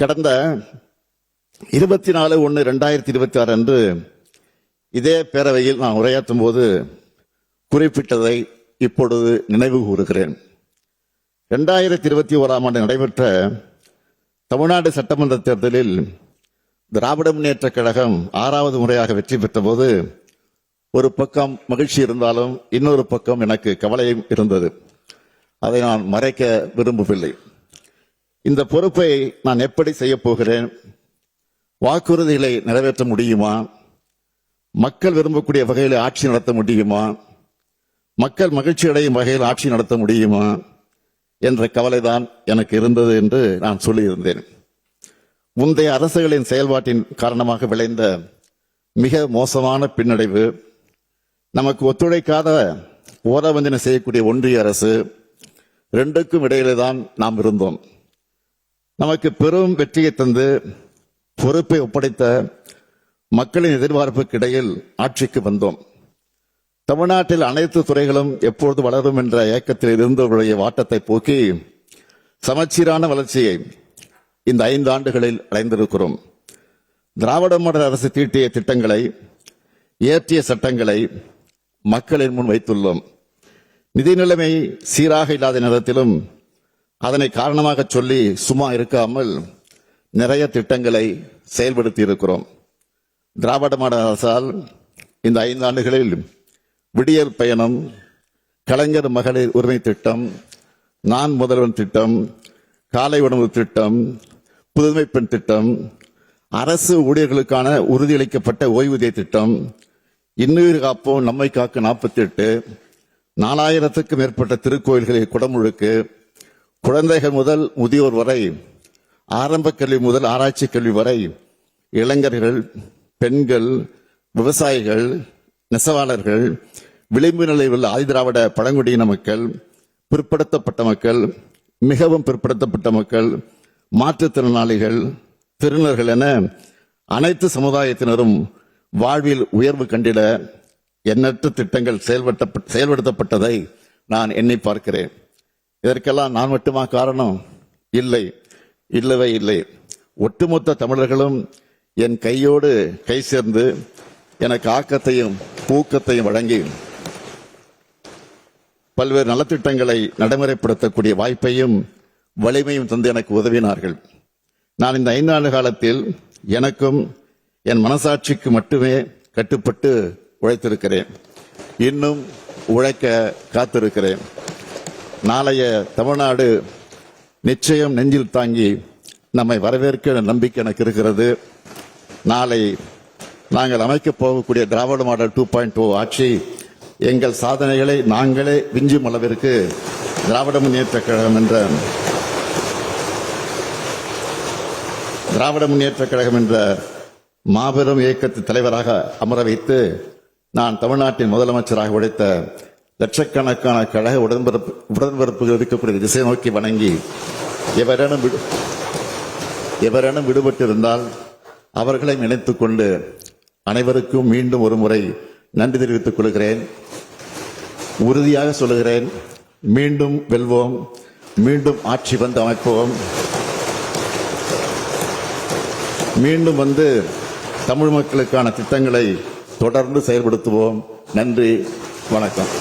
கடந்த 24/1/2026 அன்று இதே பேரவையில் நான் உரையாற்றும் போது குறிப்பிட்டதை இப்பொழுது நினைவு கூறுகிறேன். 2021 ஆண்டு நடைபெற்ற தமிழ்நாடு சட்டமன்ற தேர்தலில் திராவிட முன்னேற்ற கழகம் 6வது முறையாக வெற்றி பெற்ற போது ஒரு பக்கம் மகிழ்ச்சி இருந்தாலும் இன்னொரு பக்கம் எனக்கு கவலையும் இருந்தது. அதை நான் மறைக்க விரும்பவில்லை. இந்த பொறுப்பை நான் எப்படி செய்ய போகிறேன்? வாக்குறுதிகளை நிறைவேற்ற முடியுமா? மக்கள் விரும்பக்கூடிய வகையில் ஆட்சி நடத்த முடியுமா? மக்கள் மகிழ்ச்சி அடையும் வகையில் ஆட்சி நடத்த முடியுமா என்ற கவலைதான் எனக்கு இருந்தது என்று நான் சொல்லியிருந்தேன். முந்தைய அரசுகளின் செயல்பாட்டின் காரணமாக விளைந்த மிக மோசமான பின்னடைவு, நமக்கு ஒத்துழைக்காத ஓரவஞ்சனை செய்யக்கூடிய ஒன்றிய அரசு, ரெண்டுக்கும் இடையிலே தான் நாம் இருந்தோம். நமக்கு பெரும் வெற்றியை தந்து பொறுப்பை ஒப்படைத்த மக்களின் எதிர்பார்ப்புக்கு இடையில் ஆட்சிக்கு வந்தோம். தமிழ்நாட்டில் அனைத்து துறைகளும் எப்பொழுது வளரும் என்ற ஏக்கத்தில் இருந்தவருடைய வாட்டத்தை போக்கி சமச்சீரான வளர்ச்சியை இந்த 5 ஆண்டுகளில் அடைந்திருக்கிறோம். திராவிட மாடல் அரசு தீட்டிய திட்டங்களை, இயற்றிய சட்டங்களை மக்களின் முன் வைத்துள்ளோம். நிதி நிலைமை சீராக இல்லாத நேரத்திலும் அதனை காரணமாக சொல்லி சும்மா இருக்காமல் நிறைய திட்டங்களை செயல்படுத்தி இருக்கிறோம். திராவிட மாடல் அரசால் இந்த 5 ஆண்டுகளில் விடியல் பயணம், கலைஞர் மகளிர் உரிமை திட்டம், நான் முதல்வன் திட்டம், காலை உணவு திட்டம், புதுமை பெண் திட்டம், அரசு ஊழியர்களுக்கான உறுதியளிக்கப்பட்ட ஓய்வூதிய திட்டம், இன்னுயிர் காப்போம் நம்மை காக்க 48, 4000க்கும் மேற்பட்ட திருக்கோயில்களில் குடமுழுக்கு, குழந்தைகள் முதல் முதியோர் வரை, ஆரம்ப கல்வி முதல் ஆராய்ச்சி கல்வி வரை, இளைஞர்கள், பெண்கள், விவசாயிகள், நெசவாளர்கள், விளிம்பு நிலையில் உள்ள ஆதிதிராவிட பழங்குடியின மக்கள், பிற்படுத்தப்பட்ட மக்கள், மிகவும் பிற்படுத்தப்பட்ட மக்கள், மாற்றுத்திறனாளிகள், திருநர்கள் என அனைத்து சமுதாயத்தினரும் வாழ்வில் உயர்வு கண்டிட எண்ணற்ற திட்டங்கள் செயல்படுத்தப்பட்டதை நான் எண்ணி பார்க்கிறேன். இதற்கெல்லாம் நான் மட்டுமா காரணம்? இல்லை, இல்லவே இல்லை. ஒட்டுமொத்த தமிழர்களும் என் கையோடு கை சேர்ந்து எனக்கு ஆக்கத்தையும் ஊக்கத்தையும் வழங்கி பல்வேறு நலத்திட்டங்களை நடைமுறைப்படுத்தக்கூடிய வாய்ப்பையும் வலிமையும் தந்து எனக்கு உதவினார்கள். நான் இந்த 5 ஆண்டு காலத்தில் எனக்கும் என் மனசாட்சிக்கு மட்டுமே கட்டுப்பட்டு உழைத்திருக்கிறேன். இன்னும் உழைக்க காத்திருக்கிறேன். நாளைய தமிழ்நாடு நிச்சயம் நெஞ்சில் தாங்கி நம்மை வரவேற்க நம்பிக்கை எனக்கு இருக்கிறது. நாளை நாங்கள் அமைக்கப் போகக்கூடிய திராவிட மாடல் 2.0 ஆட்சி எங்கள் சாதனைகளை நாங்களே விஞ்சும் அளவிற்கு திராவிட முன்னேற்ற கழகம் என்ற மாபெரும் இயக்கத்தின் தலைவராக அமர வைத்து நான் தமிழ்நாட்டின் முதலமைச்சராக உழைத்த லட்சக்கணக்கான கழக உடன்பிறப்புகள் இருக்கக்கூடிய திசை நோக்கி வணங்கி எவரேனும் விடுபட்டிருந்தால் அவர்களை நினைத்துக் கொண்டு அனைவருக்கும் மீண்டும் ஒரு முறை நன்றி தெரிவித்துக் கொள்கிறேன். உறுதியாக சொல்லுகிறேன், மீண்டும் வெல்வோம், மீண்டும் ஆட்சி வந்து அமைப்போம், மீண்டும் வந்து தமிழ் மக்களுக்கான திட்டங்களை தொடர்ந்து செயல்படுத்துவோம். நன்றி, வணக்கம்.